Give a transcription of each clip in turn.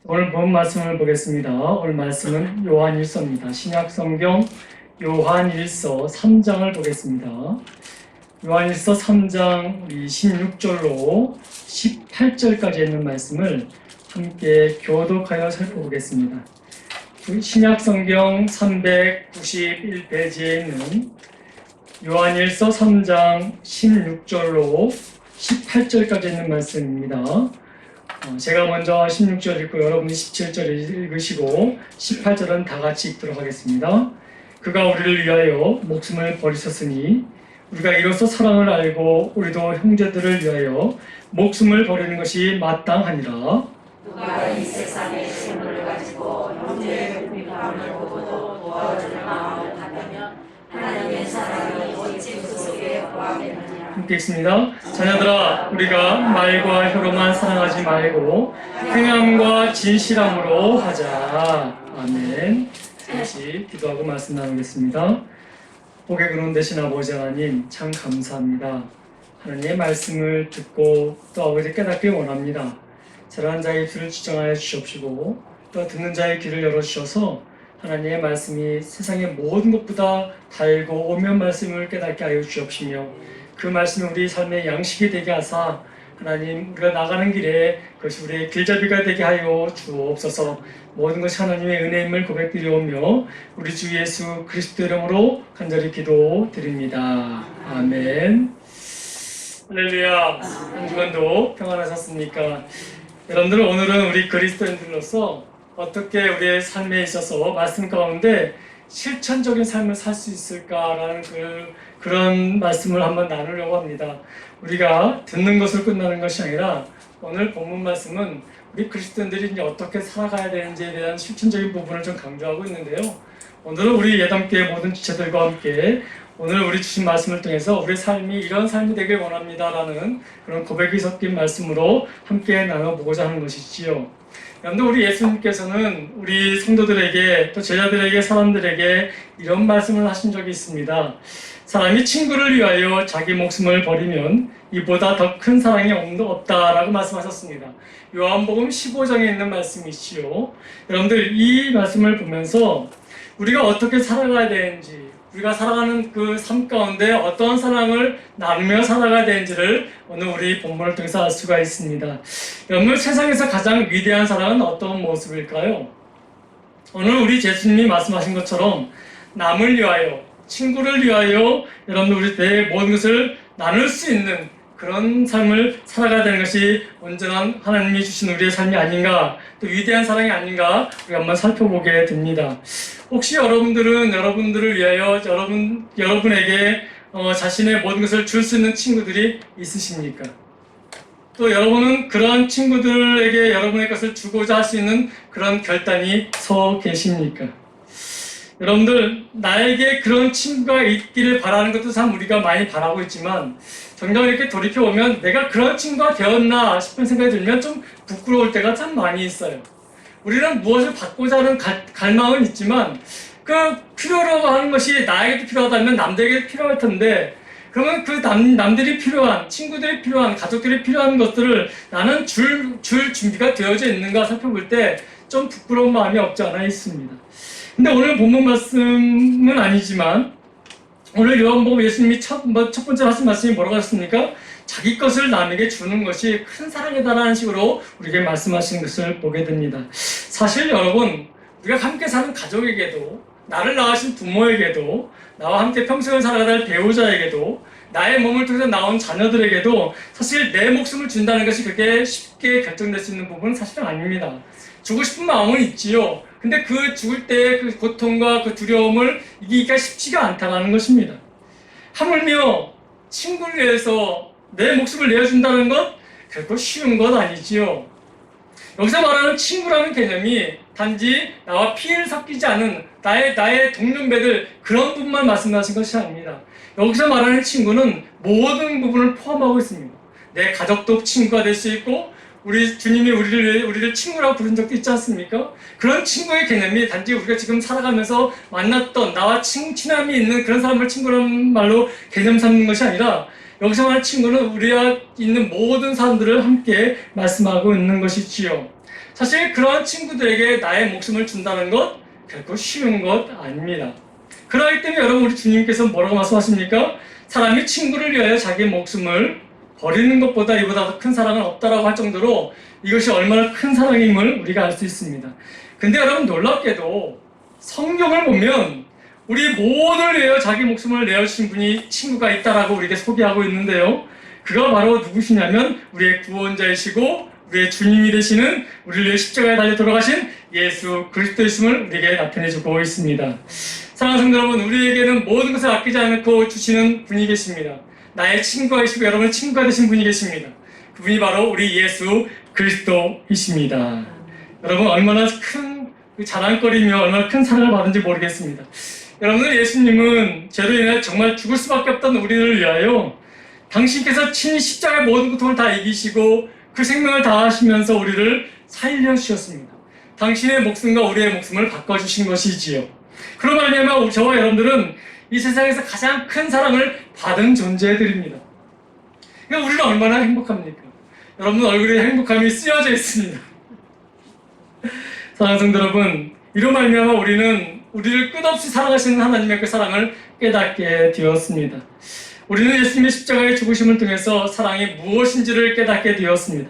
오늘 본 말씀을 보겠습니다. 오늘 말씀은 요한일서입니다. 신약성경 요한일서 3장을 보겠습니다. 요한일서 3장 16절로 18절까지 있는 말씀을 함께 교독하여 살펴보겠습니다. 신약성경 391페이지에 있는 요한일서 3장 16절로 18절까지 있는 말씀입니다. 제가 먼저 16절 읽고 여러분이 17절 읽으시고 18절은 다 같이 읽도록 하겠습니다. 그가 우리를 위하여 목숨을 버리셨으니 우리가 이로써 사랑을 알고 우리도 형제들을 위하여 목숨을 버리는 것이 마땅하니라. 누가 이 세상의 재물을 가지고 형제의 궁핍함을 보고도 도와주는 마음을 갖다면 하나님의 사랑이 어찌 그 속에 포함되느냐. 함께 읽습니다. 자녀들아, 우리가 말과 혀로만 사랑하지 말고 행함과 진실함으로 하자. 아멘. 잠시 기도하고 말씀 나누겠습니다. 복의 근원 되신 아버지 하나님, 참 감사합니다. 하나님의 말씀을 듣고 또 아버지 깨닫기 원합니다. 자라는 자의 입술을 지정하여 주시옵시고 또 듣는 자의 귀를 열어주셔서 하나님의 말씀이 세상의 모든 것보다 달고 오면 말씀을 깨닫게 하여 주옵시며 그 말씀이 우리 삶의 양식이 되게 하사 하나님 우리가 나가는 길에 그것이 우리의 길잡이가 되게 하여 주옵소서. 모든 것이 하나님의 은혜임을 고백드리오며 우리 주 예수 그리스도 이름으로 간절히 기도드립니다. 아멘. 할렐루야. 한 주간도 평안하셨습니까? 여러분들, 오늘은 우리 그리스도인들로서 어떻게 우리의 삶에 있어서 말씀 가운데 실천적인 삶을 살 수 있을까라는 그런 말씀을 한번 나누려고 합니다. 우리가 듣는 것으로 끝나는 것이 아니라 오늘 본문 말씀은 우리 그리스도인들이 이제 어떻게 살아가야 되는지에 대한 실천적인 부분을 좀 강조하고 있는데요. 오늘은 우리 예담교회 모든 지체들과 함께 오늘 우리 주신 말씀을 통해서 우리 삶이 이런 삶이 되길 원합니다라는 그런 고백이 섞인 말씀으로 함께 나눠보고자 하는 것이지요. 여러분들, 우리 예수님께서는 우리 성도들에게 또 제자들에게 사람들에게 이런 말씀을 하신 적이 있습니다. 사람이 친구를 위하여 자기 목숨을 버리면 이보다 더 큰 사랑이 없다라고 말씀하셨습니다. 요한복음 15장에 있는 말씀이시요. 여러분들, 이 말씀을 보면서 우리가 어떻게 살아가야 되는지, 우리가 살아가는 그 삶 가운데 어떤 사랑을 나누며 살아가야 되는지를 오늘 우리 본문을 통해서 알 수가 있습니다. 여러분, 세상에서 가장 위대한 사랑은 어떤 모습일까요? 오늘 우리 예수님이 말씀하신 것처럼 남을 위하여, 친구를 위하여 여러분 우리 내 모든 것을 나눌 수 있는 그런 삶을 살아가야 되는 것이 온전한 하나님이 주신 우리의 삶이 아닌가, 또 위대한 사랑이 아닌가 우리 한번 살펴보게 됩니다. 혹시 여러분들은 여러분들을 위하여 여러분에게 자신의 모든 것을 줄 수 있는 친구들이 있으십니까? 또 여러분은 그런 친구들에게 여러분의 것을 주고자 할 수 있는 그런 결단이 서 계십니까? 여러분들, 나에게 그런 친구가 있기를 바라는 것도 참 우리가 많이 바라고 있지만 정작 이렇게 돌이켜보면 내가 그런 친구가 되었나 싶은 생각이 들면 좀 부끄러울 때가 참 많이 있어요. 우리는 무엇을 받고자 하는 갈망은 있지만 그 필요로 하는 것이 나에게도 필요하다면 남들에게도 필요할 텐데, 그러면 그 남들이 필요한, 친구들이 필요한, 가족들이 필요한 것들을 나는 줄 준비가 되어져 있는가 살펴볼 때 좀 부끄러운 마음이 없지 않아 있습니다. 근데 오늘 본문 말씀은 아니지만 오늘 요한복음 예수님이 첫 번째 하신 말씀이 뭐라고 하셨습니까? 자기 것을 남에게 주는 것이 큰 사랑이다라는 식으로 우리에게 말씀하시는 것을 보게 됩니다. 사실 여러분, 우리가 함께 사는 가족에게도, 나를 낳으신 부모에게도, 나와 함께 평생을 살아갈 야 배우자에게도, 나의 몸을 통해서 나온 자녀들에게도 사실 내 목숨을 준다는 것이 그렇게 쉽게 결정될 수 있는 부분은 사실은 아닙니다. 주고 싶은 마음은 있지요. 근데 그 죽을 때의 그 고통과 그 두려움을 이기기가 쉽지가 않다는 것입니다. 하물며 친구를 위해서 내 목숨을 내어준다는 것 결코 쉬운 것 아니지요. 여기서 말하는 친구라는 개념이 단지 나와 피를 섞이지 않은 나의 동년배들 그런 부분만 말씀하신 것이 아닙니다. 여기서 말하는 친구는 모든 부분을 포함하고 있습니다. 내 가족도 친구가 될 수 있고, 우리 주님이 우리를 친구라고 부른 적도 있지 않습니까? 그런 친구의 개념이 단지 우리가 지금 살아가면서 만났던 나와 친함이 있는 그런 사람을 친구라는 말로 개념 삼는 것이 아니라, 여기서 말하는 친구는 우리와 있는 모든 사람들을 함께 말씀하고 있는 것이지요. 사실 그러한 친구들에게 나의 목숨을 준다는 것 결코 쉬운 것 아닙니다. 그렇기 때문에 여러분 우리 주님께서 뭐라고 말씀하십니까? 사람이 친구를 위하여 자기의 목숨을 버리는 것보다 이보다 더 큰 사랑은 없다라고 할 정도로 이것이 얼마나 큰 사랑임을 우리가 알 수 있습니다. 근데 여러분 놀랍게도 성경을 보면 우리 모두를 위하여 자기 목숨을 내어주신 분이 친구가 있다라고 우리에게 소개하고 있는데요. 그가 바로 누구시냐면 우리의 구원자이시고 우리의 주님이 되시는 우리를 위해 십자가에 달려 돌아가신 예수 그리스도이심을 우리에게 나타내주고 있습니다. 사랑하는 성도 여러분, 우리에게는 모든 것을 아끼지 않고 주시는 분이 계십니다. 나의 친구이시고 여러분의 친구가 되신 분이 계십니다. 그분이 바로 우리 예수 그리스도이십니다. 여러분 얼마나 큰 자랑거리며 얼마나 큰 사랑을 받은지 모르겠습니다. 여러분들 예수님은 죄로 인해 정말 죽을 수밖에 없던 우리를 위하여 당신께서 친히 십자가의 모든 고통을 다 이기시고 그 생명을 다하시면서 우리를 살려주셨습니다. 당신의 목숨과 우리의 목숨을 바꿔주신 것이지요. 그로 말미암아 저와 여러분들은 이 세상에서 가장 큰 사랑을 받은 존재들입니다. 그러니까 우리는 얼마나 행복합니까? 여러분 얼굴에 행복함이 쓰여져 있습니다. 사랑하는 성도 여러분, 이로 말미암아 우리는 우리를 끝없이 사랑하시는 하나님의 그 사랑을 깨닫게 되었습니다. 우리는 예수님의 십자가의 죽으심을 통해서 사랑이 무엇인지를 깨닫게 되었습니다.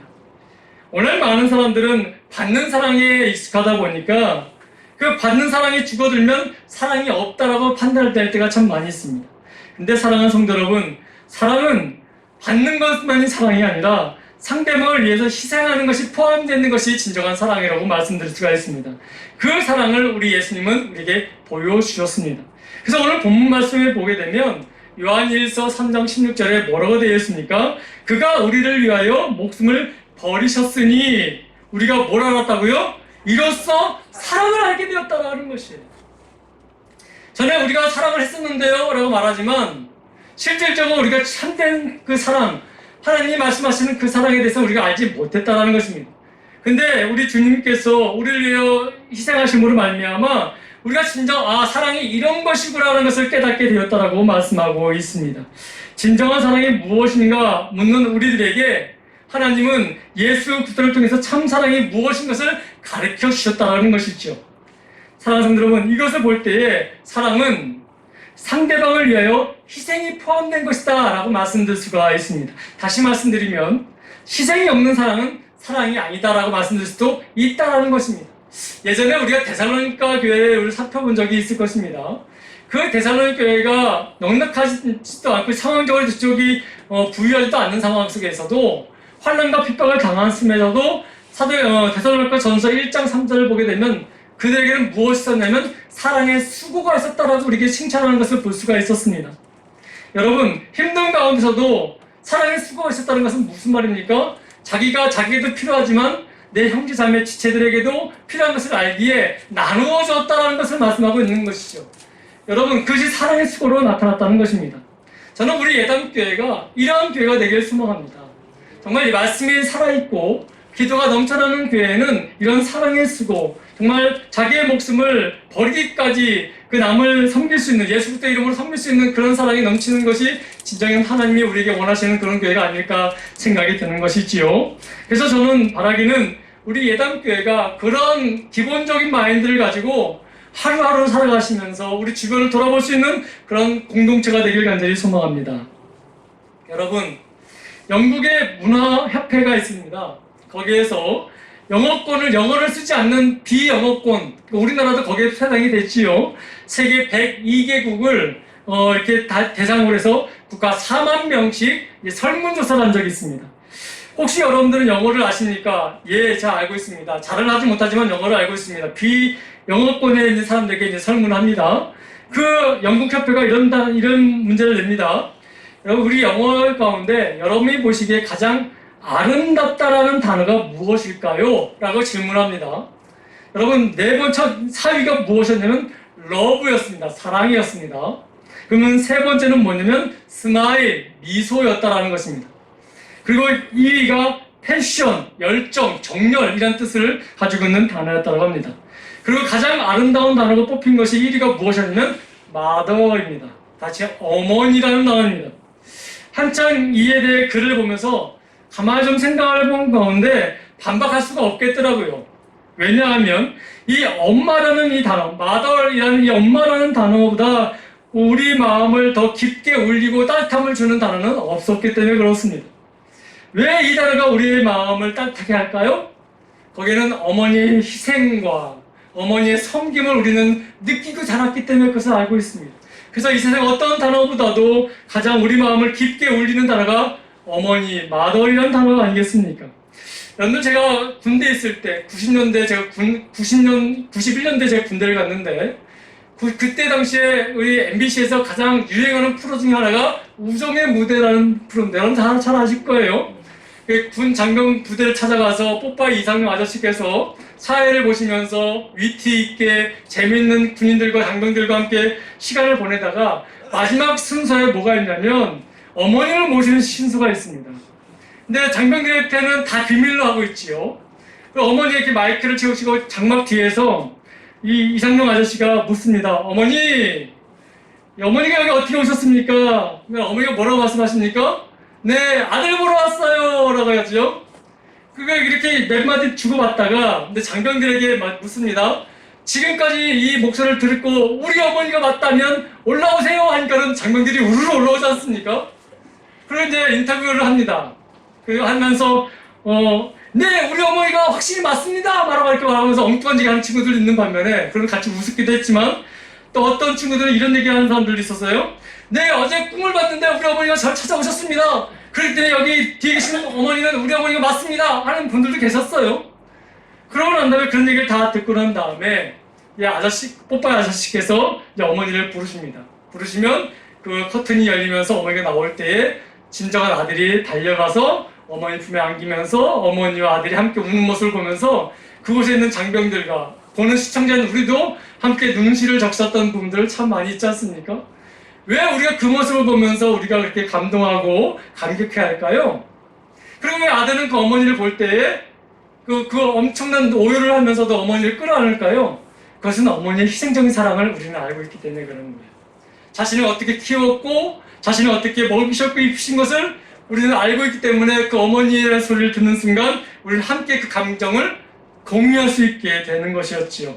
오늘 많은 사람들은 받는 사랑에 익숙하다 보니까 그 받는 사랑이 죽어들면 사랑이 없다라고 판단할 때가 참 많이 있습니다. 근데 사랑하는 성도 여러분, 사랑은 받는 것만이 사랑이 아니라 상대방을 위해서 희생하는 것이 포함되는 것이 진정한 사랑이라고 말씀드릴 수가 있습니다. 그 사랑을 우리 예수님은 우리에게 보여주셨습니다. 그래서 오늘 본문 말씀을 보게 되면 요한일서 3장 16절에 뭐라고 되어 있습니까? 그가 우리를 위하여 목숨을 버리셨으니 우리가 뭘 알았다고요? 이로써 사랑을 알게 되었다라는 것이에요. 전에 우리가 사랑을 했었는데요 라고 말하지만 실질적으로 우리가 참된 그 사랑, 하나님이 말씀하시는 그 사랑에 대해서 우리가 알지 못했다라는 것입니다. 근데 우리 주님께서 우리를 위하여 희생하심으로 말미암아 우리가 진정 사랑이 이런 것이구나라는 것을 깨닫게 되었다라고 말씀하고 있습니다. 진정한 사랑이 무엇인가 묻는 우리들에게 하나님은 예수 그리스도를 통해서 참 사랑이 무엇인 것을 가르쳐 주셨다라는 것이죠. 사랑하는 성도 여러분, 이것을 볼 때에 사랑은 상대방을 위하여 희생이 포함된 것이다 라고 말씀드릴 수가 있습니다. 다시 말씀드리면 희생이 없는 사랑은 사랑이 아니다 라고 말씀드릴 수도 있다라는 것입니다. 예전에 우리가 데살로니가 교회를 살펴본 적이 있을 것입니다. 그 데살로니가 교회가 넉넉하지도 않고 상황적으로 그쪽이 부유하지도 않는 상황 속에서도 환난과 핍박을 당했음에도 데살로니가 전서 1장 3절을 보게 되면 그들에게는 무엇이 있었냐면 사랑의 수고가 있었다라고 우리에게 칭찬하는 것을 볼 수가 있었습니다. 여러분, 힘든 가운데서도 사랑의 수고가 있었다는 것은 무슨 말입니까? 자기에게도 필요하지만 내 형제 자매 지체들에게도 필요한 것을 알기에 나누어 줬다는 것을 말씀하고 있는 것이죠. 여러분, 그것이 사랑의 수고로 나타났다는 것입니다. 저는 우리 예담교회가 이러한 교회가 되길 소망합니다. 정말 이 말씀이 살아있고 기도가 넘쳐나는 교회에는 이런 사랑의 수고, 정말 자기의 목숨을 버리기까지 그 남을 섬길 수 있는, 예수 그리스도 이름으로 섬길 수 있는 그런 사랑이 넘치는 것이 진정한 하나님이 우리에게 원하시는 그런 교회가 아닐까 생각이 드는 것이지요. 그래서 저는 바라기는 우리 예담교회가 그런 기본적인 마인드를 가지고 하루하루 살아가시면서 우리 주변을 돌아볼 수 있는 그런 공동체가 되길 간절히 소망합니다. 여러분, 영국의 문화협회가 있습니다. 거기에서 영어를 쓰지 않는 비영어권, 우리나라도 거기에 해당이 됐지요. 세계 102개국을 이렇게 다 대상으로 해서 국가 4만 명씩 설문조사를 한 적이 있습니다. 혹시 여러분들은 영어를 아십니까? 예, 잘 알고 있습니다. 잘은 하지 못하지만 영어를 알고 있습니다. 비영어권에 있는 사람들에게 이제 설문을 합니다. 그 영국협회가 이런 문제를 냅니다. 여러분, 우리 영어 가운데 여러분이 보시기에 가장 아름답다라는 단어가 무엇일까요? 라고 질문합니다. 여러분, 4번 4위가 무엇이었냐면 러브였습니다. 사랑이었습니다. 그러면 3번째는 뭐냐면 스마일, 미소였다라는 것입니다. 그리고 2위가 패션, 열정, 정열이라는 뜻을 가지고 있는 단어였다고 합니다. 그리고 가장 아름다운 단어가 뽑힌 것이 1위가 무엇이었냐면 mother입니다. 다시 어머니라는 단어입니다. 한창 이에 대해 글을 보면서 가만히 좀 생각을 해본 가운데 반박할 수가 없겠더라고요. 왜냐하면 이 엄마라는 이 단어, mother이라는 이 엄마라는 단어보다 우리 마음을 더 깊게 울리고 따뜻함을 주는 단어는 없었기 때문에 그렇습니다. 왜 이 단어가 우리의 마음을 따뜻하게 할까요? 거기에는 어머니의 희생과 어머니의 섬김을 우리는 느끼고 자랐기 때문에 그것을 알고 있습니다. 그래서 이 세상 어떤 단어보다도 가장 우리 마음을 깊게 울리는 단어가 어머니, mother이라는 단어가 아니겠습니까? 여러분들 제가 군대에 있을 때 90년대 제가 91년대 제가 군대를 갔는데 그때 당시에 우리 MBC에서 가장 유행하는 프로 중에 하나가 우정의 무대라는 프로인데 여러분 잘 아실 거예요. 군 장병 부대를 찾아가서 뽀빠이 이상용 아저씨께서 사회를 보시면서 위트 있게 재밌는 군인들과 장병들과 함께 시간을 보내다가 마지막 순서에 뭐가 있냐면 어머니를 모시는 순서가 있습니다. 근데 장병들한테는 다 비밀로 하고 있지요. 어머니 이렇게 마이크를 채우시고 장막 뒤에서 이 이상용 아저씨가 묻습니다. 어머니가 여기 어떻게 오셨습니까? 어머니가 뭐라고 말씀하십니까? 네, 아들 보러 왔어요! 라고 하죠. 그걸 이렇게 몇 마디 주고받다가, 근데 장병들에게 묻습니다. 지금까지 이 목소리를 듣고, 우리 어머니가 맞다면 올라오세요! 하니까는 장병들이 우르르 올라오지 않습니까? 그리고 이제 인터뷰를 합니다. 그리고 하면서, 네, 우리 어머니가 확실히 맞습니다! 이렇게 말하면서 엉뚱한 얘기 하는 친구들 있는 반면에, 그럼 같이 우습기도 했지만, 또 어떤 친구들은 이런 얘기 하는 사람들도 있었어요. 네, 어제 꿈을 봤는데 우리 어머니가 저를 찾아오셨습니다. 그럴 때 여기 뒤에 계시는 어머니는 우리 어머니가 맞습니다. 하는 분들도 계셨어요. 그러고 난 다음에 그런 얘기를 다 듣고 난 다음에 뽀빠이 아저씨께서 이제 어머니를 부르십니다. 부르시면 그 커튼이 열리면서 어머니가 나올 때에 진정한 아들이 달려가서 어머니 품에 안기면서 어머니와 아들이 함께 우는 모습을 보면서 그곳에 있는 장병들과 보는 시청자는 우리도 함께 눈시를 적셨던 부분들 참 많이 있지 않습니까? 왜 우리가 그 모습을 보면서 우리가 그렇게 감동하고 감격해 할까요? 그리고 왜 아들은 그 어머니를 볼 때에 그 엄청난 오열을 하면서도 어머니를 끌어안을까요? 그것은 어머니의 희생적인 사랑을 우리는 알고 있기 때문에 그런 거예요. 자신을 어떻게 키웠고 자신을 어떻게 먹이셨고 입히신 것을 우리는 알고 있기 때문에 그 어머니의 소리를 듣는 순간 우리는 함께 그 감정을 공유할 수 있게 되는 것이었지요.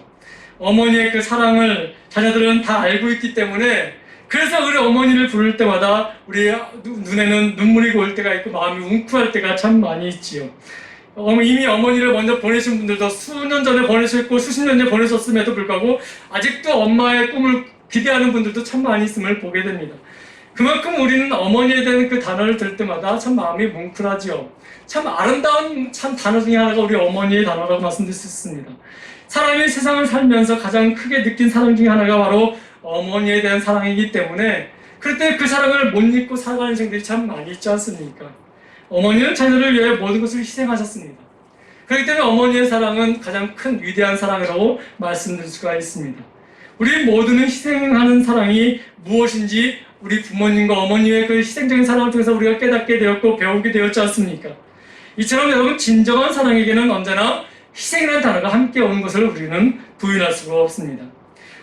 어머니의 그 사랑을 자녀들은 다 알고 있기 때문에 그래서 우리 어머니를 부를 때마다 우리 눈에는 눈물이 고일 때가 있고 마음이 웅크할 때가 참 많이 있지요. 이미 어머니를 먼저 보내신 분들도 수년 전에 보내셨고 수십 년 전에 보내셨음에도 불구하고 아직도 엄마의 꿈을 기대하는 분들도 참 많이 있음을 보게 됩니다. 그만큼 우리는 어머니에 대한 그 단어를 들을 때마다 참 마음이 뭉클하지요. 참 아름다운 참 단어 중에 하나가 우리 어머니의 단어라고 말씀드릴 수 있습니다. 사람이 세상을 살면서 가장 크게 느낀 사랑 중에 하나가 바로 어머니에 대한 사랑이기 때문에 그럴 때 그 사랑을 못 잊고 살아가는 인생들이 참 많이 있지 않습니까? 어머니는 자녀를 위해 모든 것을 희생하셨습니다. 그렇기 때문에 어머니의 사랑은 가장 큰 위대한 사랑이라고 말씀드릴 수가 있습니다. 우리 모두는 희생하는 사랑이 무엇인지 우리 부모님과 어머니의 그 희생적인 사랑을 통해서 우리가 깨닫게 되었고 배우게 되었지 않습니까? 이처럼 여러분 진정한 사랑에게는 언제나 희생이라는 단어가 함께 오는 것을 우리는 부인할 수가 없습니다.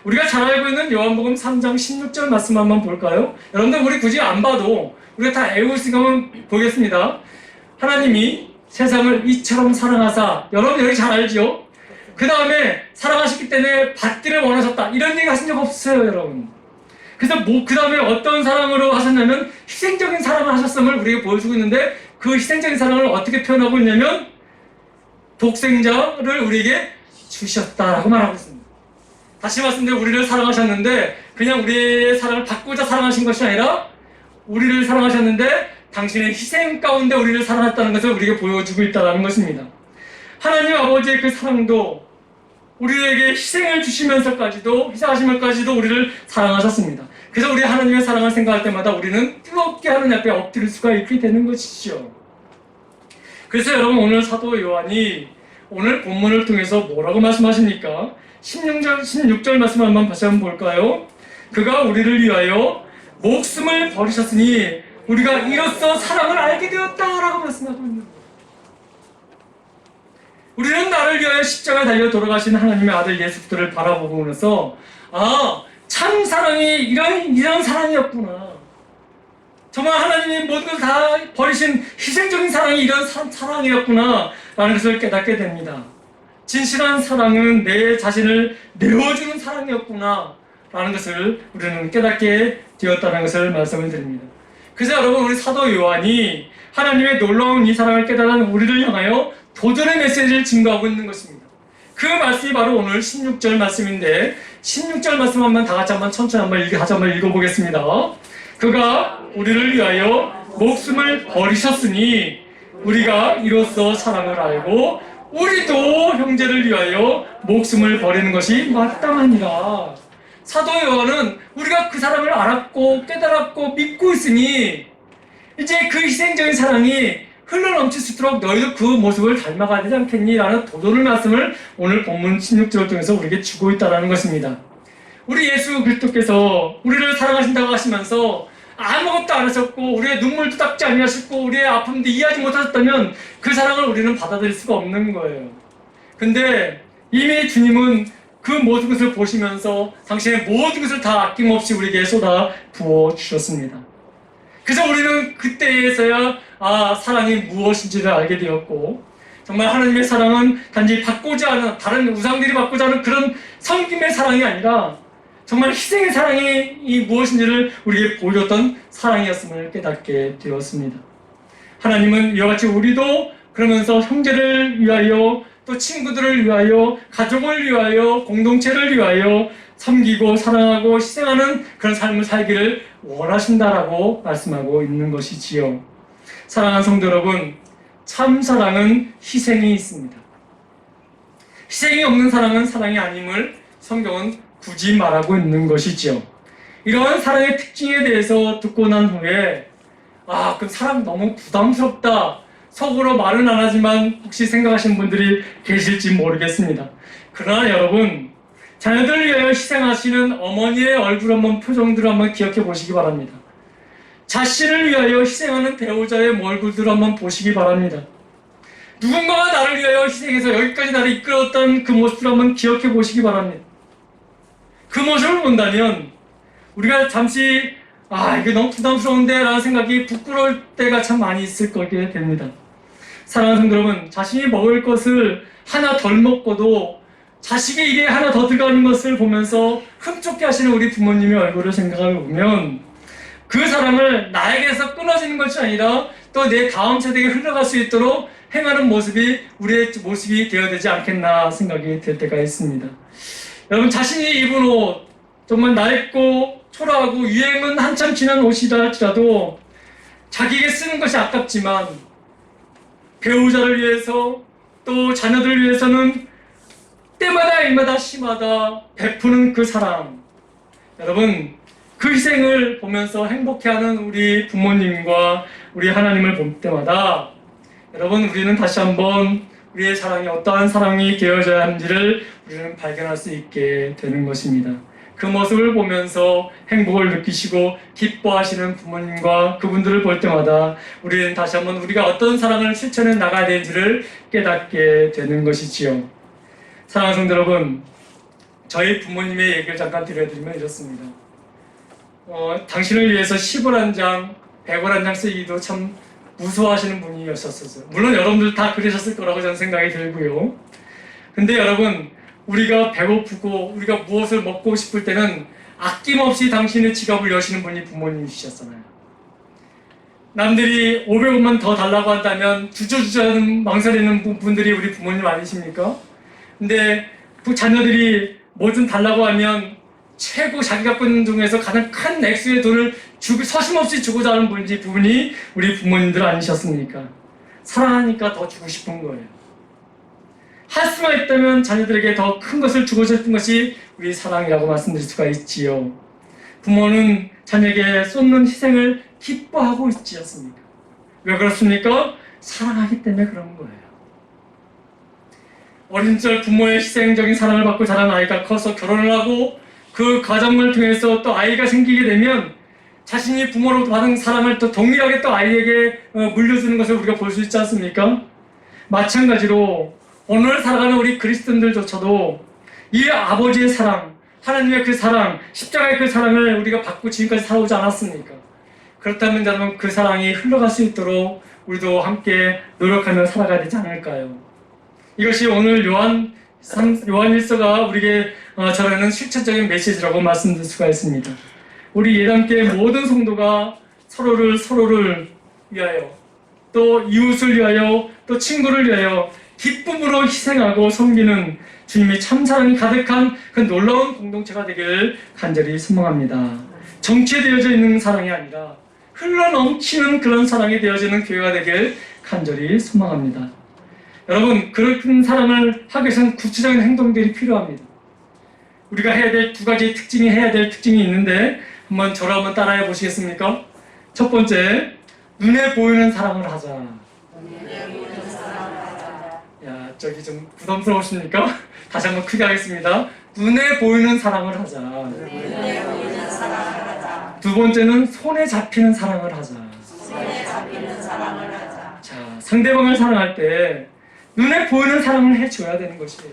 우리가 잘 알고 있는 요한복음 3장 16절 말씀 한번 볼까요? 여러분들 우리 굳이 안 봐도 우리가 다 외우고 있으니까 한번 보겠습니다. 하나님이 세상을 이처럼 사랑하사, 여러분 여기 잘 알죠? 그 다음에 사랑하셨기 때문에 받기를 원하셨다 이런 얘기 하신 적 없어요 여러분. 그래서 그 다음에 어떤 사랑으로 하셨냐면 희생적인 사랑을 하셨음을 우리에게 보여주고 있는데 그 희생적인 사랑을 어떻게 표현하고 있냐면 독생자를 우리에게 주셨다라고 말하고 있습니다. 다시 말씀드려 우리를 사랑하셨는데 그냥 우리의 사랑을 받고자 사랑하신 것이 아니라 우리를 사랑하셨는데 당신의 희생 가운데 우리를 사랑했다는 것을 우리에게 보여주고 있다는 것입니다. 하나님 아버지의 그 사랑도 우리에게 희생을 주시면서까지도 희생하시면서까지도 우리를 사랑하셨습니다. 그래서 우리 하나님의 사랑을 생각할 때마다 우리는 뜨겁게 하나님 앞에 엎드릴 수가 있게 되는 것이죠. 그래서 여러분 오늘 사도 요한이 오늘 본문을 통해서 뭐라고 말씀하십니까? 16절 말씀 한번 다시 한번 볼까요? 그가 우리를 위하여 목숨을 버리셨으니 우리가 이로써 사랑을 알게 되었다라고 말씀하고 있는 거예요. 우리는 나를 위하여 십자가에 달려 돌아가신 하나님의 아들 예수 그리스도를 바라보고 나서 참 사랑이 이런 사랑이었구나. 정말 하나님이 모든 걸 다 버리신 희생적인 사랑이 이런 사랑이었구나 라는 것을 깨닫게 됩니다. 진실한 사랑은 내 자신을 내어주는 사랑이었구나 라는 것을 우리는 깨닫게 되었다는 것을 말씀을 드립니다. 그래서 여러분, 우리 사도 요한이 하나님의 놀라운 이 사랑을 깨달은 우리를 향하여 도전의 메시지를 증거하고 있는 것입니다. 그 말씀이 바로 오늘 16절 말씀인데, 16절 말씀 한번 다 같이 한번 천천히 다시 한번 읽어보겠습니다. 그가 우리를 위하여 목숨을 버리셨으니 우리가 이로써 사랑을 알고 우리도 형제를 위하여 목숨을 버리는 것이 마땅하니라. 사도 요한은 우리가 그 사랑을 알았고 깨달았고 믿고 있으니 이제 그 희생적인 사랑이 흘러넘칠 수 있도록 너희도 그 모습을 닮아가야 되지 않겠니? 라는 도전의 말씀을 오늘 본문 16절을 통해서 우리에게 주고 있다는 것입니다. 우리 예수 그리스도께서 우리를 사랑하신다고 하시면서 아무것도 안 하셨고 우리의 눈물도 닦지 아니하셨고 우리의 아픔도 이해하지 못하셨다면 그 사랑을 우리는 받아들일 수가 없는 거예요. 근데 이미 주님은 그 모든 것을 보시면서 당신의 모든 것을 다 아낌없이 우리에게 쏟아 부어주셨습니다. 그래서 우리는 그때에서야 사랑이 무엇인지를 알게 되었고, 정말 하나님의 사랑은 단지 받고자 하는, 다른 우상들이 받고자 하는 그런 섬김의 사랑이 아니라 정말 희생의 사랑이 무엇인지를 우리에게 보여줬던 사랑이었음을 깨닫게 되었습니다. 하나님은 이와 같이 우리도 그러면서 형제를 위하여, 또 친구들을 위하여, 가족을 위하여, 공동체를 위하여 섬기고 사랑하고 희생하는 그런 삶을 살기를 원하신다라고 말씀하고 있는 것이지요. 사랑하는 성도 여러분, 참 사랑은 희생이 있습니다. 희생이 없는 사랑은 사랑이 아님을 성경은 굳이 말하고 있는 것이지요. 이러한 사랑의 특징에 대해서 듣고 난 후에 그럼 사랑 너무 부담스럽다, 속으로 말은 안 하지만 혹시 생각하시는 분들이 계실지 모르겠습니다. 그러나 여러분, 자녀들을 위하여 희생하시는 어머니의 얼굴 한번, 표정들을 한번 기억해 보시기 바랍니다. 자신을 위하여 희생하는 배우자의 얼굴들을 한번 보시기 바랍니다. 누군가가 나를 위하여 희생해서 여기까지 나를 이끌었던 그 모습을 한번 기억해 보시기 바랍니다. 그 모습을 본다면 우리가 잠시 이게 너무 부담스러운데 라는 생각이 부끄러울 때가 참 많이 있을 거게 됩니다. 사랑하는 성도 여러분, 자신이 먹을 것을 하나 덜 먹고도 자식의 입에 하나 더 들어가는 것을 보면서 흡족해 하시는 우리 부모님의 얼굴을 생각해 보면 그 사랑을 나에게서 끊어지는 것이 아니라 또 내 다음 세대에 흘러갈 수 있도록 행하는 모습이 우리의 모습이 되어야 되지 않겠나 생각이 될 때가 있습니다. 여러분, 자신이 입은 옷 정말 낡고 초라하고 유행은 한참 지난 옷이라 할지라도 자기에게 쓰는 것이 아깝지만 배우자를 위해서 또 자녀들을 위해서는 때마다 일마다 시마다 베푸는 그 사랑, 여러분, 그 희생을 보면서 행복해하는 우리 부모님과 우리 하나님을 볼 때마다 여러분, 우리는 다시 한번 우리의 사랑이 어떠한 사랑이 되어져야 하는지를 우리는 발견할 수 있게 되는 것입니다. 그 모습을 보면서 행복을 느끼시고 기뻐하시는 부모님과 그분들을 볼 때마다 우리는 다시 한번 우리가 어떤 사랑을 실천해 나가야 되는지를 깨닫게 되는 것이지요. 사랑하는 성도 여러분, 저희 부모님의 얘기를 잠깐 드려드리면 이렇습니다. 당신을 위해서 10원 한 장, 100원 한 장 쓰기도 참 무서워하시는 분이었었어요. 물론 여러분들 다 그러셨을 거라고 저는 생각이 들고요. 근데 여러분, 우리가 배고프고 우리가 무엇을 먹고 싶을 때는 아낌없이 당신의 지갑을 여시는 분이 부모님이셨잖아요. 남들이 500원만 더 달라고 한다면 주저주저하는 망설이는 분들이 우리 부모님 아니십니까? 근데 그 자녀들이 뭐 좀 달라고 하면 최고 자기 갖고 있는 중에서 가장 큰 액수의 돈을 서심없이 주고자 하는 부분이 우리 부모님들 아니셨습니까? 사랑하니까 더 주고 싶은 거예요. 할 수만 있다면 자녀들에게 더 큰 것을 주고 싶은 것이 우리 사랑이라고 말씀드릴 수가 있지요. 부모는 자녀에게 쏟는 희생을 기뻐하고 있지 않습니까? 왜 그렇습니까? 사랑하기 때문에 그런 거예요. 어린 시절 부모의 희생적인 사랑을 받고 자란 아이가 커서 결혼을 하고 그 과정을 통해서 또 아이가 생기게 되면 자신이 부모로부터 받은 사랑을 또 동일하게 또 아이에게 물려주는 것을 우리가 볼 수 있지 않습니까? 마찬가지로 오늘 살아가는 우리 그리스도인들조차도 이 아버지의 사랑, 하나님의 그 사랑, 십자가의 그 사랑을 우리가 받고 지금까지 살아오지 않았습니까? 그렇다면 여러분, 그 사랑이 흘러갈 수 있도록 우리도 함께 노력하며 살아가야 되지 않을까요? 이것이 오늘 요한일서가 우리에게 전하는 실체적인 메시지라고 말씀드릴 수가 있습니다. 우리 예당교회 모든 성도가 서로를 위하여, 또 이웃을 위하여, 또 친구를 위하여 기쁨으로 희생하고 섬기는 주님의 참사랑이 가득한 그 놀라운 공동체가 되길 간절히 소망합니다. 정체되어져 있는 사랑이 아니라 흘러넘치는 그런 사랑이 되어지는 교회가 되길 간절히 소망합니다. 여러분, 그런 사랑을 하기 위해서는 구체적인 행동들이 필요합니다. 우리가 해야 될 해야 될 특징이 있는데 저를 한번 따라해 보시겠습니까? 첫 번째, 눈에 보이는 사랑을 하자. 야, 저기 좀 부담스러우십니까? 다시 한번 크게 하겠습니다. 눈에 보이는 사랑을 하자. 두 번째는 손에 잡히는 사랑을 하자. 자, 상대방을 사랑할 때 눈에 보이는 사랑을 해줘야 되는 것이에요.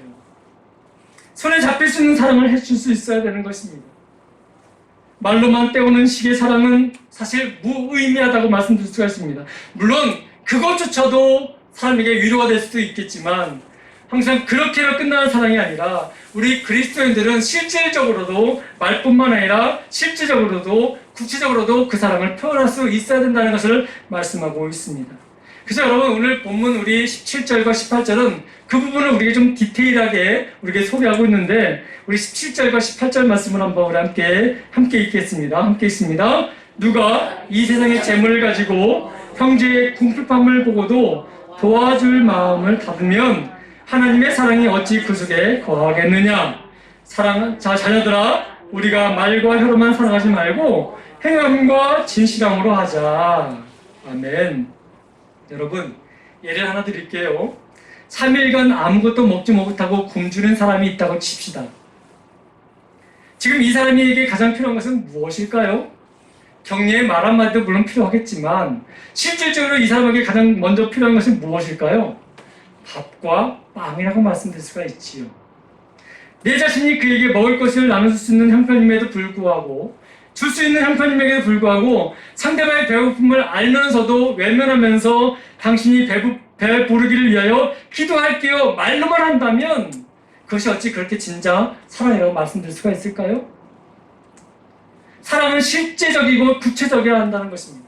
손에 잡힐 수 있는 사랑을 해줄 수 있어야 되는 것입니다. 말로만 때우는 식의 사랑은 사실 무의미하다고 말씀드릴 수가 있습니다. 물론 그것조차도 사람에게 위로가 될 수도 있겠지만 항상 그렇게로 끝나는 사랑이 아니라 우리 그리스도인들은 실질적으로도 말뿐만 아니라 실질적으로도 구체적으로도 그 사랑을 표현할 수 있어야 된다는 것을 말씀하고 있습니다. 그래서 여러분, 오늘 본문 우리 17절과 18절은 그 부분을 우리에게 좀 디테일하게 우리에게 소개하고 있는데, 우리 17절과 18절 말씀을 한번 우리 함께 읽겠습니다. 함께 읽습니다. 누가 이 세상의 재물을 가지고 형제의 궁핍함을 보고도 도와줄 마음을 닫으면 하나님의 사랑이 어찌 그 속에 거하겠느냐. 자녀들아, 우리가 말과 혀로만 사랑하지 말고 행함과 진실함으로 하자. 아멘. 여러분, 예를 하나 드릴게요. 3일간 아무것도 먹지 못하고 굶주린 사람이 있다고 칩시다. 지금 이 사람에게 가장 필요한 것은 무엇일까요? 격려의 말 한마디도 물론 필요하겠지만 실질적으로 이 사람에게 가장 먼저 필요한 것은 무엇일까요? 밥과 빵이라고 말씀드릴 수가 있지요. 내 자신이 그에게 먹을 것을 나눠줄 수 있는 형편임에도 불구하고, 줄 수 있는 형편임에도 불구하고 상대방의 배고픔을 알면서도 외면하면서 당신이 배 부르기를 위하여 기도할게요 말로만 한다면 그것이 어찌 그렇게 진짜 사랑이라고 말씀드릴 수가 있을까요? 사랑은 실제적이고 구체적이어야 한다는 것입니다.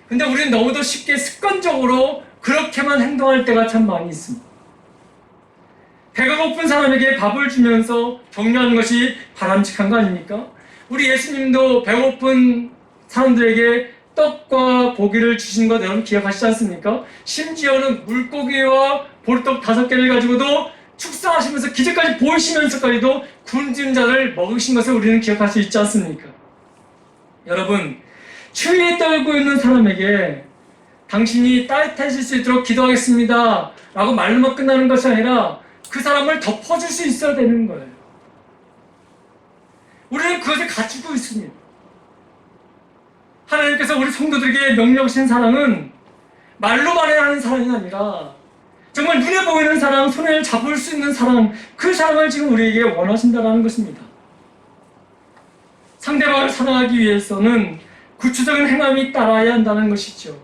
근데 우리는 너무도 쉽게 습관적으로 그렇게만 행동할 때가 참 많이 있습니다. 배가 고픈 사람에게 밥을 주면서 격려하는 것이 바람직한 거 아닙니까? 우리 예수님도 배고픈 사람들에게 떡과 고기를 주신 것 여러분 기억하시지 않습니까? 심지어는 물고기와 보리떡 5개를 가지고도 축사하시면서 기적까지 보이시면서까지도 굶주린 자를 먹으신 것을 우리는 기억할 수 있지 않습니까? 여러분, 추위에 떨고 있는 사람에게 당신이 따뜻해질 수 있도록 기도하겠습니다 라고 말로만 끝나는 것이 아니라 그 사람을 덮어줄 수 있어야 되는 거예요. 우리는 그것을 가지고 있습니다. 하나님께서 우리 성도들에게 명령하신 사랑은 말로만 해야 하는 사랑이 아니라 정말 눈에 보이는 사랑, 손에 잡을 수 있는 사랑, 그 사랑을 지금 우리에게 원하신다는 것입니다. 상대방을 사랑하기 위해서는 구체적인 행함이 따라야 한다는 것이죠.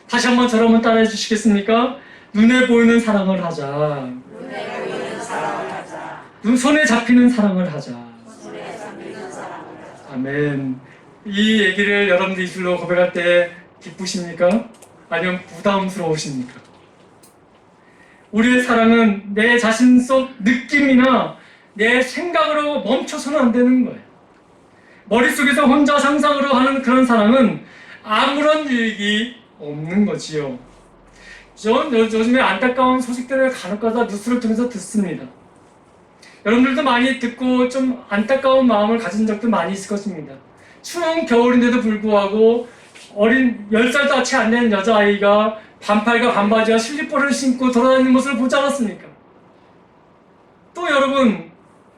다시 한번 저를 한번 따라해 주시겠습니까? 눈에 보이는 사랑을 하자. 눈에 보이는 사랑을 하자. 손에 잡히는 사랑을 하자. 손에 잡히는 사랑을 하자. 아멘. 이 얘기를 여러분들 입술로 고백할 때 기쁘십니까? 아니면 부담스러우십니까? 우리의 사랑은 내 자신 속 느낌이나 내 생각으로 멈춰서는 안 되는 거예요. 머릿속에서 혼자 상상으로 하는 그런 사랑은 아무런 유익이 없는 거지요. 전 요즘에 안타까운 소식들을 간혹가다 뉴스를 통해서 듣습니다. 여러분들도 많이 듣고 좀 안타까운 마음을 가진 적도 많이 있을 것입니다. 추운 겨울인데도 불구하고 어린 10살도 채 안 되는 여자아이가 반팔과 반바지와 슬리퍼를 신고 돌아다니는 모습을 보지 않았습니까? 또 여러분,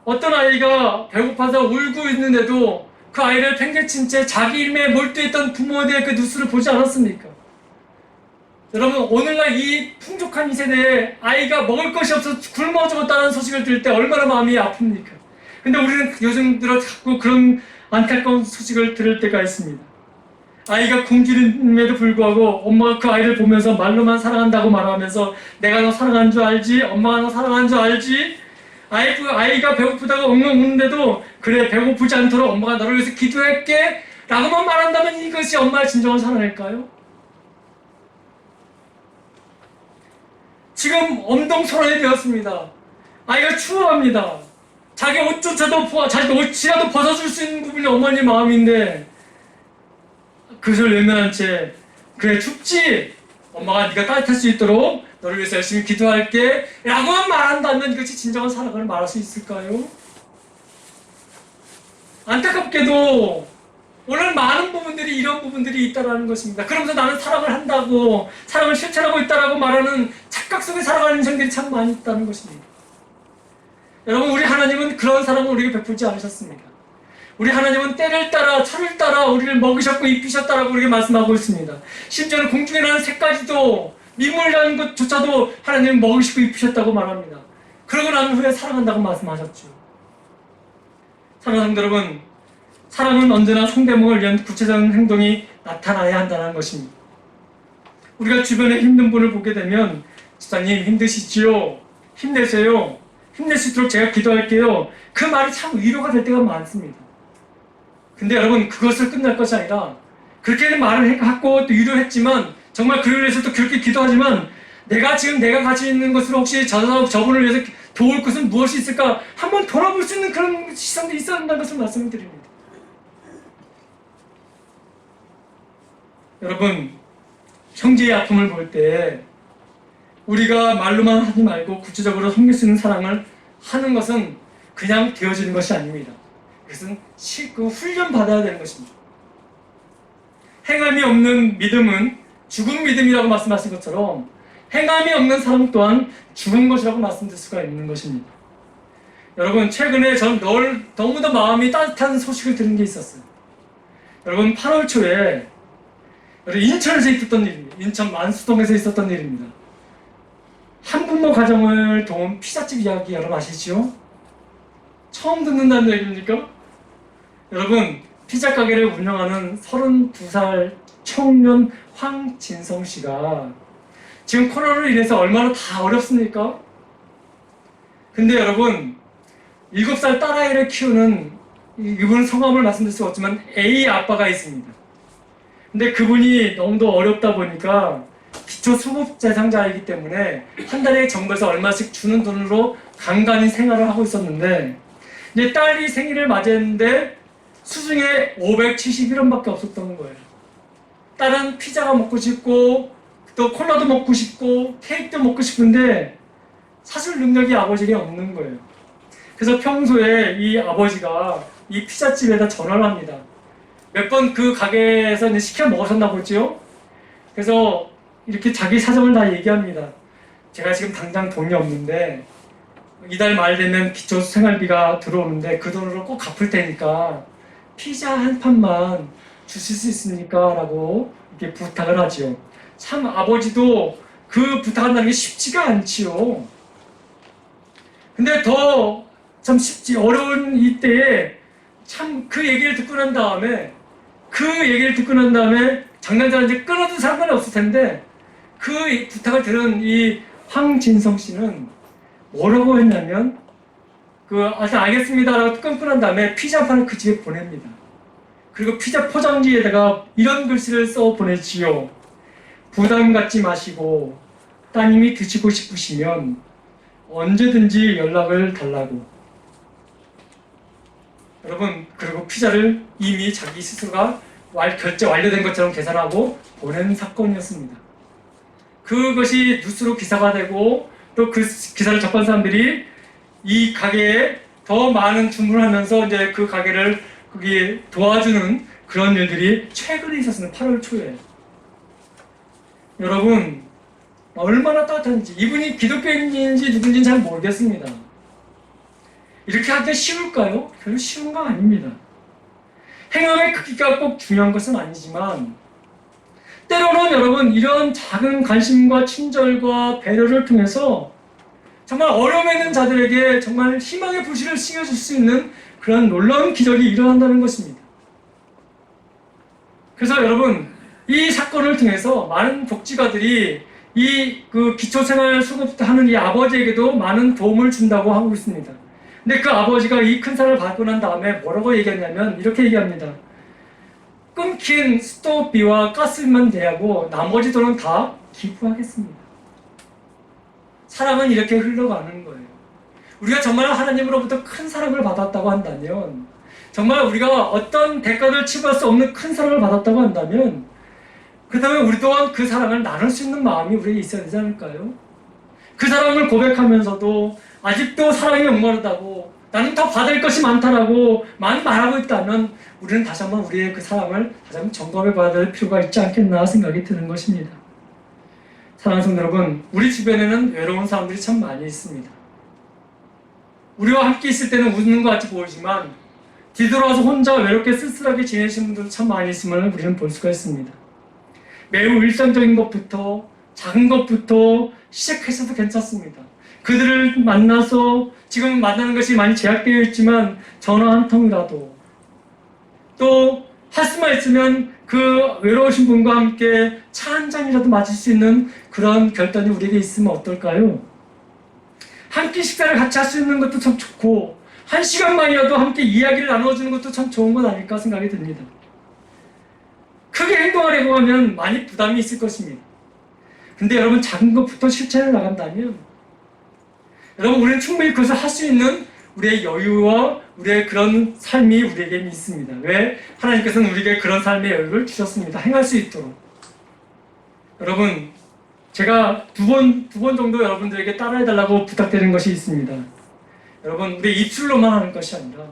어떤 아이가 배고파서 울고 있는데도 그 아이를 팽개친 채 자기 일에 몰두했던 부모에 대한 그 뉴스를 보지 않았습니까? 여러분, 오늘날 이 풍족한 이 세대에 아이가 먹을 것이 없어서 굶어 죽었다는 소식을 들을 때 얼마나 마음이 아픕니까? 근데 우리는 요즘 들어 자꾸 그런 안타까운 소식을 들을 때가 있습니다. 아이가 굶주림에도 불구하고 엄마가 그 아이를 보면서 말로만 사랑한다고 말하면서 내가 너 사랑한 줄 알지? 엄마가 너 사랑한 줄 알지? 아이가 배고프다고 엉엉 우는데도 그래 배고프지 않도록 엄마가 너를 위해서 기도할게 라고만 말한다면 이것이 엄마의 진정한 사랑일까요? 지금 엄동소란이 되었습니다. 아이가 추워합니다. 자기 옷조차도 자기 옷이라도 벗어줄 수 있는 부분이 어머니 마음인데 그것을 외면한 채 그래 춥지? 엄마가 네가 따뜻할 수 있도록 너를 위해서 열심히 기도할게 라고만 말한다면 이것이 진정한 사랑을 말할 수 있을까요? 안타깝게도 오늘 많은 부분들이 이런 부분들이 있다는 것입니다. 그러면서 나는 사랑을 한다고 사랑을 실천하고 있다고 말하는 착각 속에 살아가는 인생들이 참 많이 있다는 것입니다. 여러분 우리 하나님은 그런 사랑을 우리에게 베풀지 않으셨습니다. 우리 하나님은 때를 따라 철을 따라 우리를 먹이셨고 입히셨다라고 우리에게 말씀하고 있습니다. 심지어는 공중에 나는 새까지도 민물이라는 것조차도 하나님은 먹이시고 입히셨다고 말합니다. 그러고 난 후에 사랑한다고 말씀하셨죠. 사랑하는 성도 여러분, 사랑은 언제나 상대방을 위한 구체적인 행동이 나타나야 한다는 것입니다. 우리가 주변에 힘든 분을 보게 되면 집사님 힘드시지요? 힘내세요. 힘낼 수 있도록 제가 기도할게요. 그 말이 참 위로가 될 때가 많습니다. 근데 여러분 그것을 끝날 것이 아니라 그렇게는 말을 했고 또 위로했지만 정말 그를 위해서 또 그렇게 기도하지만 내가 가지고 있는 것으로 혹시 저분을 위해서 도울 것은 무엇이 있을까 한번 돌아볼 수 있는 그런 시선도 있어야 한다는 것을 말씀을 드립니다. 여러분 형제의 아픔을 볼 때 우리가 말로만 하지 말고 구체적으로 섬길 수 있는 사랑을 하는 것은 그냥 되어지는 것이 아닙니다. 그것은 실컷 훈련받아야 되는 것입니다. 행함이 없는 믿음은 죽은 믿음이라고 말씀하신 것처럼 행함이 없는 사랑 또한 죽은 것이라고 말씀드릴 수가 있는 것입니다. 여러분 최근에 전 너무도 마음이 따뜻한 소식을 들은 게 있었어요. 여러분 8월 초에 인천에서 있었던 일입니다. 인천 만수동에서 있었던 일입니다. 한부모 가정을 도운 피자집 이야기 여러분 아시죠? 처음 듣는다는 얘기입니까? 여러분 피자 가게를 운영하는 32살 청년 황진성 씨가 지금 코로나로 인해서 얼마나 다 어렵습니까? 근데 여러분 7살 딸아이를 키우는 이분 성함을 말씀드릴 수가 없지만 A 아빠가 있습니다. 근데 그분이 너무도 어렵다 보니까 기초수급대상자이기 때문에 한 달에 정부에서 얼마씩 주는 돈으로 간간히 생활을 하고 있었는데 이제 딸이 생일을 맞이했는데 수중에 571원밖에 없었던 거예요. 딸은 피자가 먹고 싶고 또 콜라도 먹고 싶고 케이크도 먹고 싶은데 사실 능력이 아버지에게 없는 거예요. 그래서 평소에 이 아버지가 이 피자집에다 전화를 합니다. 몇 번 그 가게에서 이제 시켜 먹으셨나 보죠. 그래서 이렇게 자기 사정을 다 얘기합니다. 제가 지금 당장 돈이 없는데 이달 말 되면 기초 생활비가 들어오는데 그 돈으로 꼭 갚을 테니까 피자 한 판만 주실 수 있습니까? 라고 이렇게 부탁을 하지요. 참 아버지도 그 부탁한다는 게 쉽지가 않지요. 근데 더 참 쉽지 어려운 이때에 참 그 얘기를 듣고 난 다음에 장난자는 이제 끊어도 상관이 없을 텐데 그 부탁을 들은 이 황진성 씨는 뭐라고 했냐면 알겠습니다라고 끊고 난 다음에 피자 한 판을 그 집에 보냅니다. 그리고 피자 포장지에다가 이런 글씨를 써 보내지요. 부담 갖지 마시고 따님이 드시고 싶으시면 언제든지 연락을 달라고. 여러분 그리고 피자를 이미 자기 스스로가 결제 완료된 것처럼 계산하고 보낸 사건이었습니다. 그것이 뉴스로 기사가 되고 또 그 기사를 접한 사람들이 이 가게에 더 많은 주문을 하면서 이제 그 가게를 거기 도와주는 그런 일들이 최근에 있었습니다. 8월 초에. 여러분 얼마나 따뜻한지 이분이 기독교인인지 누군지는 잘 모르겠습니다. 이렇게 하기가 쉬울까요? 별로 쉬운 거 아닙니다. 행함의 크기가 꼭 중요한 것은 아니지만 때로는 여러분 이런 작은 관심과 친절과 배려를 통해서 정말 어려움에 있는 자들에게 정말 희망의 불씨를 씌워줄 수 있는 그런 놀라운 기적이 일어난다는 것입니다. 그래서 여러분, 이 사건을 통해서 많은 복지가들이 이 기초생활수급부터 하는 이 아버지에게도 많은 도움을 준다고 하고 있습니다. 근데 그 아버지가 이 큰 산을 받고 난 다음에 뭐라고 얘기했냐면 이렇게 얘기합니다. 끊긴 수도비와 가스비만 대하고 나머지 돈은 다 기부하겠습니다. 사랑은 이렇게 흘러가는 거예요. 우리가 정말 하나님으로부터 큰 사랑을 받았다고 한다면, 정말 우리가 어떤 대가를 치부할 수 없는 큰 사랑을 받았다고 한다면, 그렇다면 우리 또한 그 사랑을 나눌 수 있는 마음이 우리에게 있어야 되지 않을까요? 그 사랑을 고백하면서도 아직도 사랑이 목마르다고, 나는 더 받을 것이 많다라고 많이 말하고 있다면 우리는 다시 한번 우리의 그 사랑을 다시 한번 점검해 봐야 될 필요가 있지 않겠나 생각이 드는 것입니다. 사랑하는 성도 여러분, 우리 주변에는 외로운 사람들이 참 많이 있습니다. 우리와 함께 있을 때는 웃는 것 같이 보이지만 뒤돌아서 혼자 외롭게 쓸쓸하게 지내시는 분들도 참 많이 있음을 우리는 볼 수가 있습니다. 매우 일상적인 것부터, 작은 것부터 시작해서도 괜찮습니다. 그들을 만나서 지금 만나는 것이 많이 제약되어 있지만 전화 한 통이라도, 또 할 수만 있으면 그 외로우신 분과 함께 차 한 잔이라도 마실 수 있는 그런 결단이 우리에게 있으면 어떨까요? 한 끼 식사를 같이 할 수 있는 것도 참 좋고, 한 시간만이라도 함께 이야기를 나눠주는 것도 참 좋은 것 아닐까 생각이 듭니다. 크게 행동하려고 하면 많이 부담이 있을 것입니다. 근데 여러분, 작은 것부터 실천해 나간다면 여러분, 우리는 충분히 그것을 할 수 있는 우리의 여유와 우리의 그런 삶이 우리에게 있습니다. 왜? 하나님께서는 우리에게 그런 삶의 여유를 주셨습니다. 행할 수 있도록. 여러분, 제가 두 번 정도 여러분들에게 따라해달라고 부탁드리는 것이 있습니다. 여러분, 우리 입술로만 하는 것이 아니라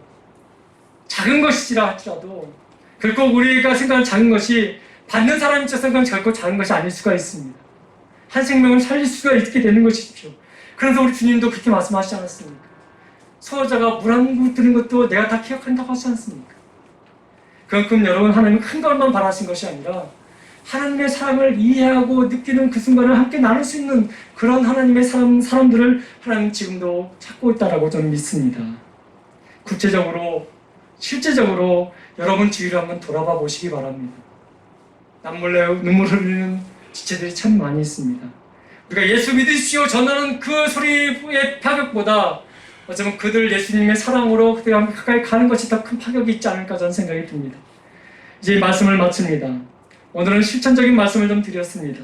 작은 것이라 할지라도 결코 우리가 생각하는 작은 것이 받는 사람 입장에서는 결코 작은 것이 아닐 수가 있습니다. 한 생명을 살릴 수가 있게 되는 것이죠. 그래서 우리 주님도 그렇게 말씀하시지 않았습니까? 소자가 물 한 그릇 드는 것도 내가 다 기억한다고 하지 않습니까? 그만큼 여러분, 하나님은 큰 것만 바라신 것이 아니라 하나님의 사랑을 이해하고 느끼는 그 순간을 함께 나눌 수 있는 그런 하나님의 사람들을 하나님 지금도 찾고 있다라고 저는 믿습니다. 구체적으로, 실제적으로 여러분 주위를 한번 돌아봐 보시기 바랍니다. 남몰래 눈물 흘리는 지체들이 참 많이 있습니다. 우리가 예수 믿으시오 전하는 그 소리의 파격보다 어쩌면 그들 예수님의 사랑으로 그들과 가까이 가는 것이 더 큰 파격이 있지 않을까 저는 생각이 듭니다. 이제 말씀을 마칩니다. 오늘은 실천적인 말씀을 좀 드렸습니다.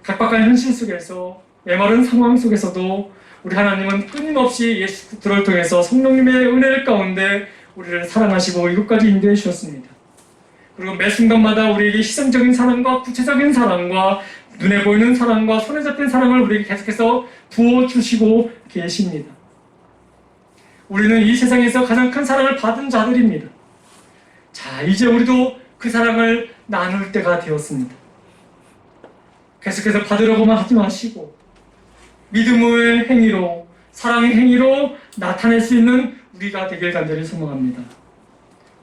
각박한 현실 속에서, 메마른 상황 속에서도 우리 하나님은 끊임없이 예수 그리스도를 통해서 성령님의 은혜 가운데 우리를 사랑하시고 이곳까지 인도해 주셨습니다. 그리고 매 순간마다 우리에게 희생적인 사랑과 구체적인 사랑과 눈에 보이는 사랑과 손에 잡힌 사랑을 우리에게 계속해서 부어주시고 계십니다. 우리는 이 세상에서 가장 큰 사랑을 받은 자들입니다. 자, 이제 우리도 그 사랑을 나눌 때가 되었습니다. 계속해서 받으려고만 하지 마시고 믿음의 행위로, 사랑의 행위로 나타낼 수 있는 우리가 되길 간절히 소망합니다.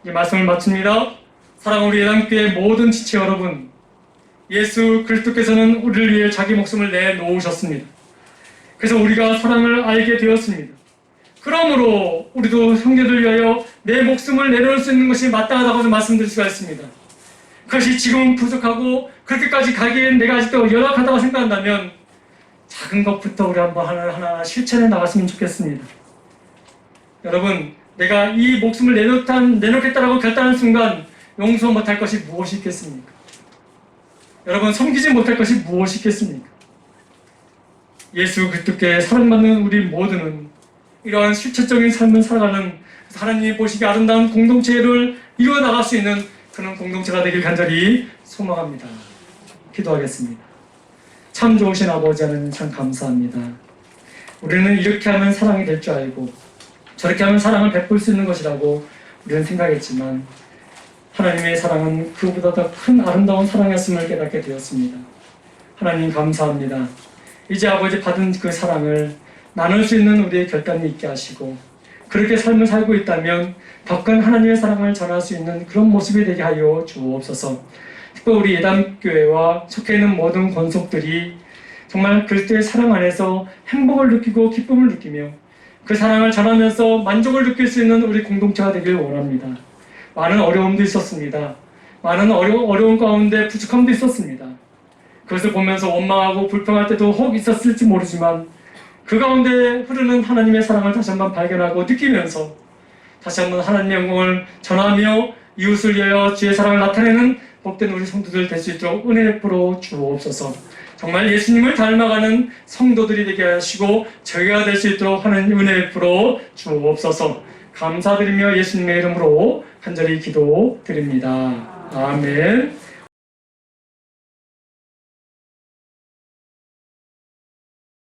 이제 말씀을 마칩니다. 사랑하는 우리 예당교회 모든 지체 여러분, 예수 그리스도께서는 우리를 위해 자기 목숨을 내놓으셨습니다. 그래서 우리가 사랑을 알게 되었습니다. 그러므로 우리도 형제들 위하여 내 목숨을 내놓을 수 있는 것이 마땅하다고 말씀드릴 수가 있습니다. 그것이 지금은 부족하고 그렇게까지 가기엔 내가 아직도 연약하다고 생각한다면 작은 것부터 우리 한번 하나하나 실천해 나갔으면 좋겠습니다. 여러분, 내가 이 목숨을 내놓겠다라고 결단한 순간 용서 못할 것이 무엇이 있겠습니까? 여러분, 섬기지 못할 것이 무엇이 있겠습니까? 예수 그리스도께 사랑받는 우리 모두는 이러한 실체적인 삶을 살아가는 하나님이 보시기에 아름다운 공동체를 이루어 나갈 수 있는 그런 공동체가 되길 간절히 소망합니다. 기도하겠습니다. 참 좋으신 아버지 하나님, 참 감사합니다. 우리는 이렇게 하면 사랑이 될 줄 알고 저렇게 하면 사랑을 베풀 수 있는 것이라고 우리는 생각했지만 하나님의 사랑은 그보다 더 큰 아름다운 사랑이었음을 깨닫게 되었습니다. 하나님 감사합니다. 이제 아버지 받은 그 사랑을 나눌 수 있는 우리의 결단이 있게 하시고 그렇게 삶을 살고 있다면 더 큰 하나님의 사랑을 전할 수 있는 그런 모습이 되게 하여 주옵소서. 특히 우리 예담교회와 속해 있는 모든 권속들이 정말 그리스도의 사랑 안에서 행복을 느끼고 기쁨을 느끼며 그 사랑을 전하면서 만족을 느낄 수 있는 우리 공동체가 되길 원합니다. 많은 어려움도 있었습니다. 많은 어려운 가운데 부족함도 있었습니다. 그것을 보면서 원망하고 불평할 때도 혹 있었을지 모르지만 그 가운데 흐르는 하나님의 사랑을 다시 한번 발견하고 느끼면서 다시 한번 하나님의 영광을 전하며 이웃을 위하여 주의 사랑을 나타내는 복된 우리 성도들 될 수 있도록 은혜 베풀어 주옵소서. 정말 예수님을 닮아가는 성도들이 되게 하시고 저희가 될 수 있도록 하는 은혜 베풀어 주옵소서. 감사드리며 예수님의 이름으로 간절히 기도드립니다. 아멘.